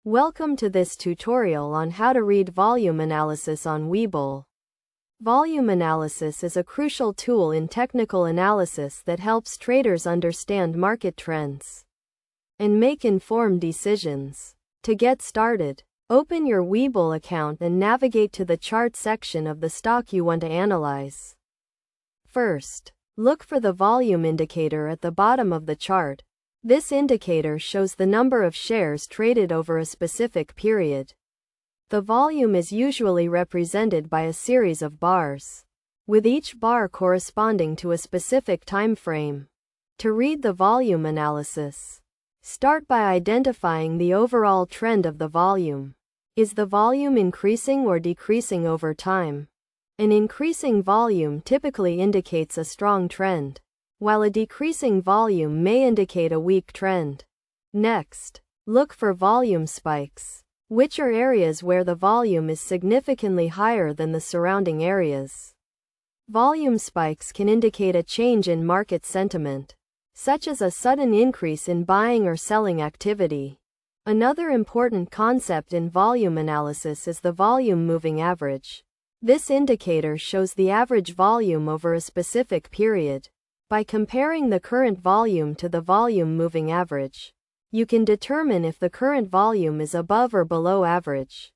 Welcome to this tutorial on how to read volume analysis on Webull. Volume analysis is a crucial tool in technical analysis that helps traders understand market trends and make informed decisions. To get started, open your Webull account and navigate to the chart section of the stock you want to analyze. First, look for the volume indicator at the bottom of the chart. This indicator shows the number of shares traded over a specific period. The volume is usually represented by a series of bars, with each bar corresponding to a specific time frame. To read the volume analysis, start by identifying the overall trend of the volume. Is the volume increasing or decreasing over time? An increasing volume typically indicates a strong trend, while a decreasing volume may indicate a weak trend. Next, look for volume spikes, which are areas where the volume is significantly higher than the surrounding areas. Volume spikes can indicate a change in market sentiment, such as a sudden increase in buying or selling activity. Another important concept in volume analysis is the volume moving average. This indicator shows the average volume over a specific period. By comparing the current volume to the volume moving average, you can determine if the current volume is above or below average.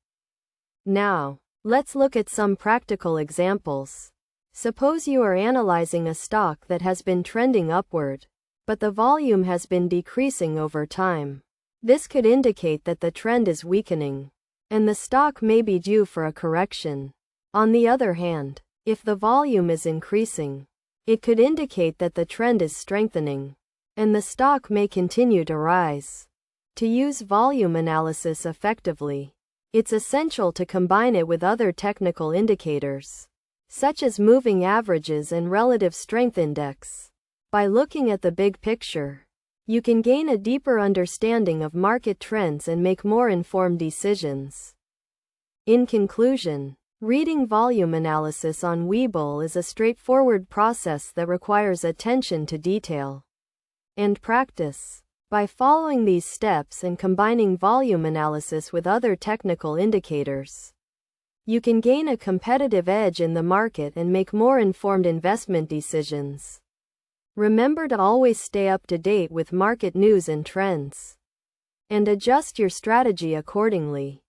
Now, let's look at some practical examples. Suppose you are analyzing a stock that has been trending upward, but the volume has been decreasing over time. This could indicate that the trend is weakening, and the stock may be due for a correction. On the other hand, if the volume is increasing, it could indicate that the trend is strengthening, and the stock may continue to rise. To use volume analysis effectively, it's essential to combine it with other technical indicators, such as moving averages and relative strength index. By looking at the big picture, you can gain a deeper understanding of market trends and make more informed decisions. In conclusion, reading volume analysis on Webull is a straightforward process that requires attention to detail and practice. By following these steps and combining volume analysis with other technical indicators, you can gain a competitive edge in the market and make more informed investment decisions. Remember to always stay up to date with market news and trends, and adjust your strategy accordingly.